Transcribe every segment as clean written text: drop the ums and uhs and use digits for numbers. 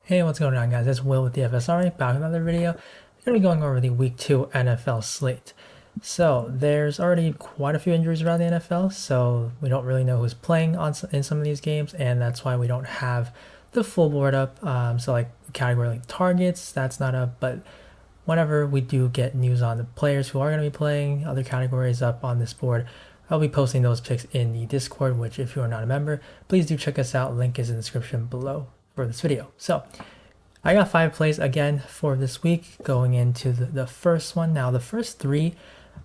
Hey, what's going on, guys? It's Will with DFS Army, back with another video. I'm going to be going over the Week 2 NFL slate. So, there's already quite a few injuries around the NFL, so we don't really know who's playing in some of these games, and that's why we don't have the full board up. So, like, category like targets, that's not up, but whenever we do get news on the players who are going to be playing, other categories up on this board, I'll be posting those picks in the Discord, which if you are not a member, please do check us out. Link is in the description below for this video. So I got 5 plays again for this week going into the first one. Now the first 3,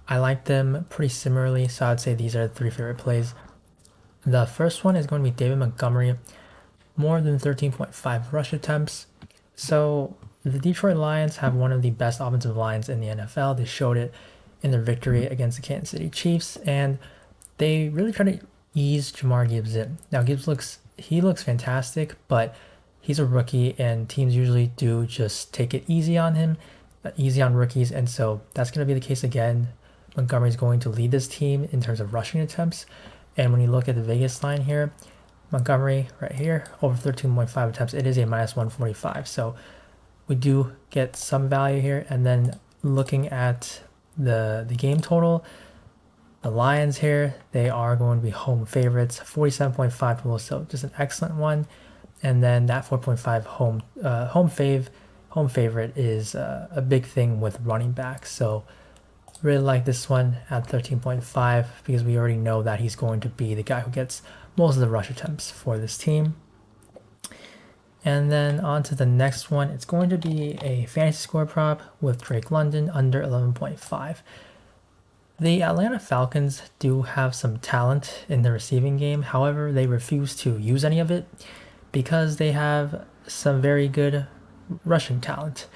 I like them pretty similarly, so I'd say these are the 3 favorite plays. The first one is going to be David Montgomery, more than 13.5 rush attempts. So the Detroit Lions have one of the best offensive lines in the NFL. They showed it in their victory against the Kansas City Chiefs, and they really try to ease Jahmyr Gibbs in. Now Gibbs looks fantastic, but he's a rookie, and teams usually do just take it easy on him, easy on rookies, and so that's going to be the case again. Montgomery's going to lead this team in terms of rushing attempts, and when you look at the Vegas line here, Montgomery right here, over 13.5 attempts, it is a minus 145, so we do get some value here. And then looking at the game total, the Lions here, they are going to be home favorites, 47.5 total, so just an excellent one. And then that 4.5 home favorite is a big thing with running backs. So really like this one at 13.5 because we already know that he's going to be the guy who gets most of the rush attempts for this team. And then on to the next one. It's going to be a fantasy score prop with Drake London under 11.5. The Atlanta Falcons do have some talent in the receiving game. However, they refuse to use any of it because they have some very good rushing talent.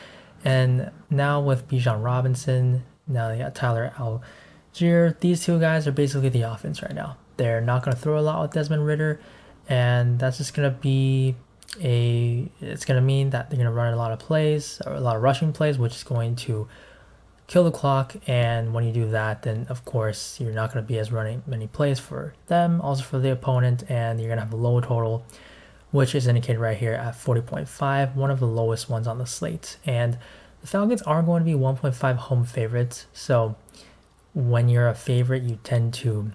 And now with Bijan Robinson, now they got Tyler Algier, these two guys are basically the offense right now. They're not going to throw a lot with Desmond Ridder, and that's just going to be it's going to mean that they're going to run a lot of plays, or a lot of rushing plays, which is going to kill the clock. And when you do that, then of course you're not going to be as running many plays for them, also for the opponent, and you're going to have a low total, which is indicated right here at 40.5, one of the lowest ones on the slate. And the Falcons are going to be 1.5 home favorites, so when you're a favorite, you tend to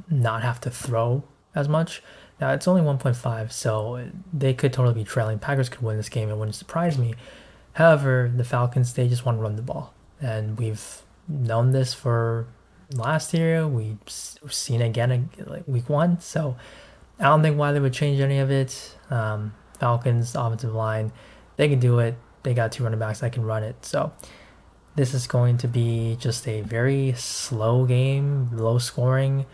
not have to throw as much. Now it's only 1.5, so they could totally be trailing. Packers could win this game, it wouldn't surprise me. However, the Falcons, they just want to run the ball, and we've known this for last year. We've seen it again like week 1, so I don't think why they would change any of it. Falcons offensive line, they can do it. They got 2 running backs that can run it. So this is going to be just a very slow game, low scoring,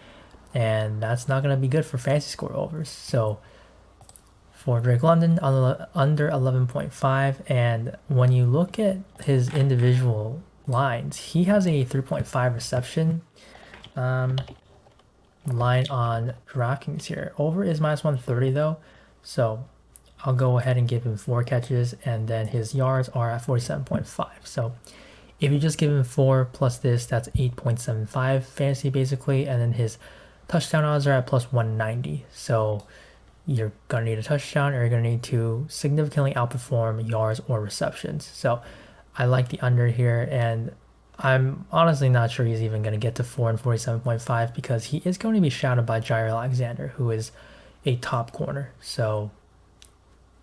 and that's not going to be good for fantasy score overs. So for Drake London, under 11.5, and when you look at his individual lines, he has a 3.5 reception line on DraftKings here. Over is minus 130 though, so I'll go ahead and give him 4 catches, and then his yards are at 47.5. So if you just give him 4 plus this, that's 8.75 fantasy basically, and then his touchdown odds are at plus 190. So you're gonna need a touchdown, or you're gonna need to significantly outperform yards or receptions. So I like the under here, and I'm honestly not sure he's even going to get to 4 and 47.5 because he is going to be shadowed by Jair Alexander, who is a top corner. So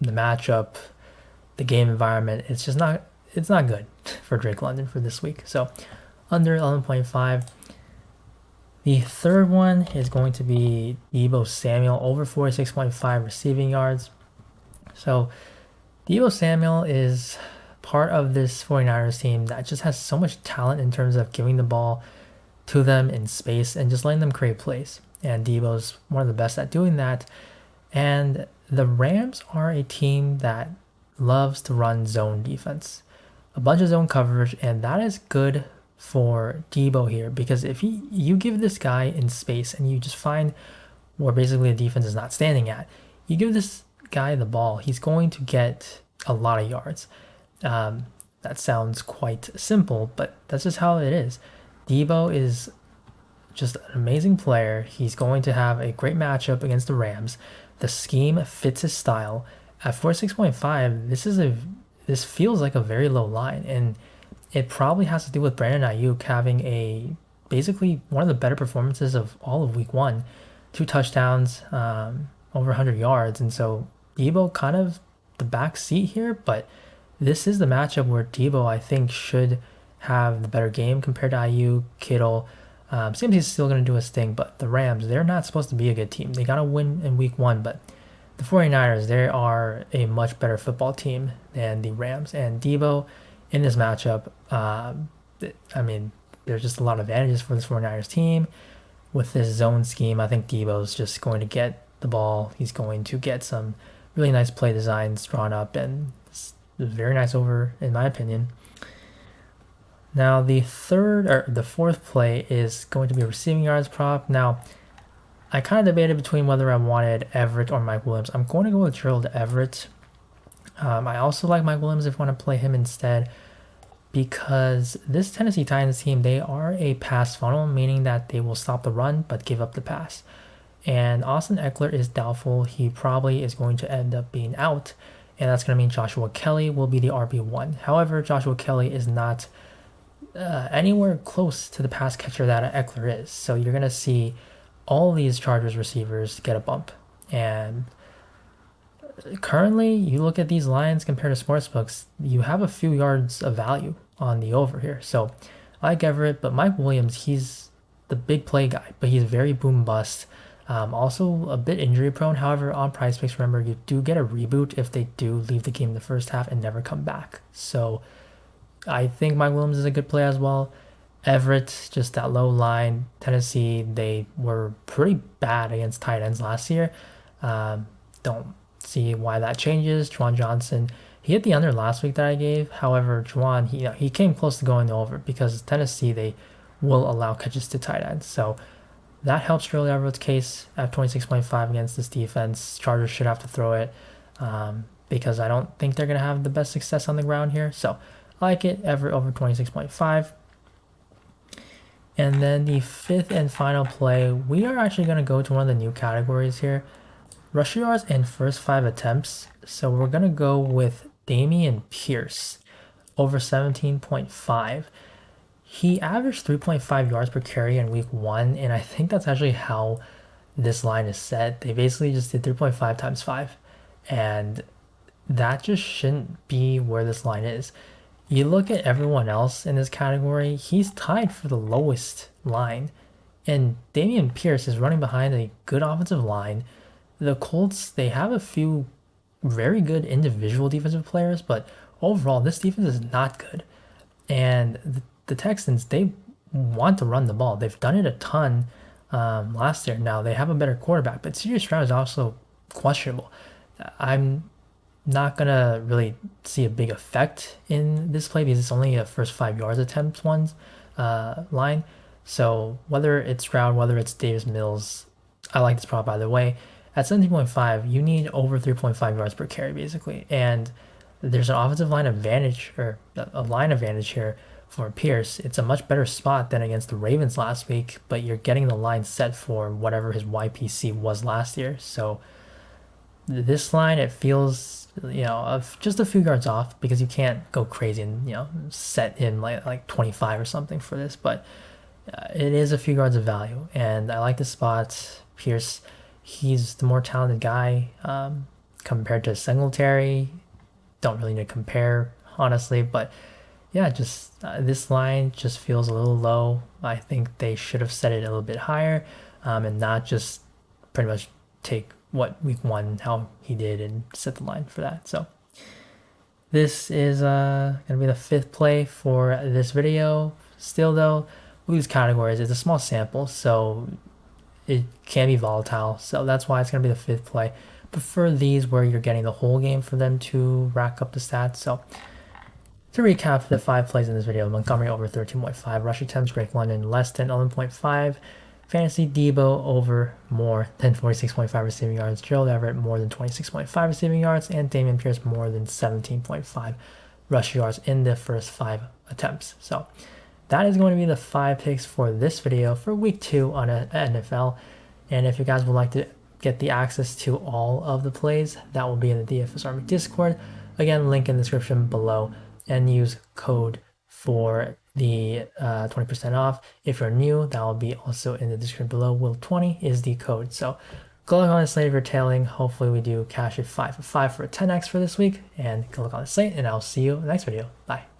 the matchup, the game environment, it's not good for Drake London for this week. So under 11.5. The third one is going to be Deebo Samuel, over 46.5 receiving yards. So Deebo Samuel is part of this 49ers team that just has so much talent in terms of giving the ball to them in space and just letting them create plays. And Deebo's one of the best at doing that. And the Rams are a team that loves to run zone defense, a bunch of zone coverage, and that is good for Deebo here, because if you give this guy in space and you just find where basically the defense is not standing at, you give this guy the ball, he's going to get a lot of yards. That sounds quite simple, but that's just how it is. Deebo is just an amazing player. He's going to have a great matchup against the Rams. The scheme fits his style, At 46.5, this feels like a very low line, and it probably has to do with Brandon Ayuk having a basically one of the better performances of all of Week One, 2 touchdowns, over 100 yards, and so Deebo kind of the back seat here. But this is the matchup where Deebo I think should have the better game compared to Ayuk, Kittle. Seems he's still going to do his thing, but the Rams, they're not supposed to be a good team. They got to win in Week 1, but the 49ers, they are a much better football team than the Rams. And Deebo in this matchup, I mean, there's just a lot of advantages for this 49ers team. With this zone scheme, I think Deebo's just going to get the ball. He's going to get some really nice play designs drawn up, and it's very nice over, in my opinion. Now, the fourth play is going to be a receiving yards prop. Now, I kind of debated between whether I wanted Everett or Mike Williams. I'm going to go with Gerald Everett. I also like Mike Williams if I want to play him instead, because this Tennessee Titans team, they are a pass funnel, meaning that they will stop the run but give up the pass. And Austin Eckler is doubtful. He probably is going to end up being out, and that's going to mean Joshua Kelly will be the RB1. However, Joshua Kelly is not anywhere close to the pass catcher that Eckler is. So you're going to see all these Chargers receivers get a bump. And currently, you look at these lines compared to sportsbooks, you have a few yards of value on the over here. So I like Everett, but Mike Williams, he's the big play guy, but he's very boom bust. Also a bit injury prone. However, on PrizePicks, remember, you do get a reboot if they do leave the game in the first half and never come back. So I think Mike Williams is a good play as well. Everett, just that low line. Tennessee, they were pretty bad against tight ends last year. Don't see why that changes. Juwan Johnson, he hit the under last week that I gave. However, Juwan, he came close to going over because Tennessee, they will allow catches to tight ends. So that helps Gerald Everett's case at 26.5 against this defense. Chargers should have to throw it because I don't think they're going to have the best success on the ground here. So I like it, Everett over 26.5. And then the fifth and final play, we are actually going to go to one of the new categories here. Rush yards and first 5 attempts. So we're going to go with Damien Pierce over 17.5. He averaged 3.5 yards per carry in week 1, and I think that's actually how this line is set. They basically just did 3.5 times 5, and that just shouldn't be where this line is. You look at everyone else in this category, he's tied for the lowest line, and Damien Pierce is running behind a good offensive line. The Colts, they have a few very good individual defensive players, but overall, this defense is not good. And the Texans, they want to run the ball. They've done it a ton last year. Now, they have a better quarterback, but CJ Stroud is also questionable. I'm not going to really see a big effect in this play because it's only a first 5 yards attempt line. So whether it's Stroud, whether it's Davis Mills, I like this prop by the way. At 17.5, you need over 3.5 yards per carry basically. And there's an offensive line advantage or a line advantage here for Pierce. It's a much better spot than against the Ravens last week, but you're getting the line set for whatever his YPC was last year. So this line, it feels, of just a few yards off because you can't go crazy and, set him like 25 or something for this, but it is a few yards of value. And I like the spot. Pierce, he's the more talented guy compared to Singletary. Don't really need to compare, honestly, but yeah, just this line just feels a little low. I think they should have set it a little bit higher and not just pretty much take what week 1, how he did, and set the line for that. So this is going to be the 5th play for this video. Still though, with these categories, it's a small sample, so it can be volatile. So that's why it's going to be the 5th play. Prefer these where you're getting the whole game for them to rack up the stats. So to recap the 5 plays in this video, Montgomery over 13.5, rush attempts, Drake London less than 11.5, fantasy Deebo over more than 46.5 receiving yards, Gerald Everett more than 26.5 receiving yards, and Damien Pierce more than 17.5 rush yards in the first 5 attempts. So that is going to be the 5 picks for this video for week 2 on NFL. And if you guys would like to get the access to all of the plays, that will be in the DFS Army Discord. Again, link in the description below, and use code for the 20% off. If you're new, that will be also in the description below. Will20 is the code. So go look on the slate if you're tailing. Hopefully we do cash it 5 for 5 for a 10x for this week. And go look on the slate, and I'll see you in the next video. Bye.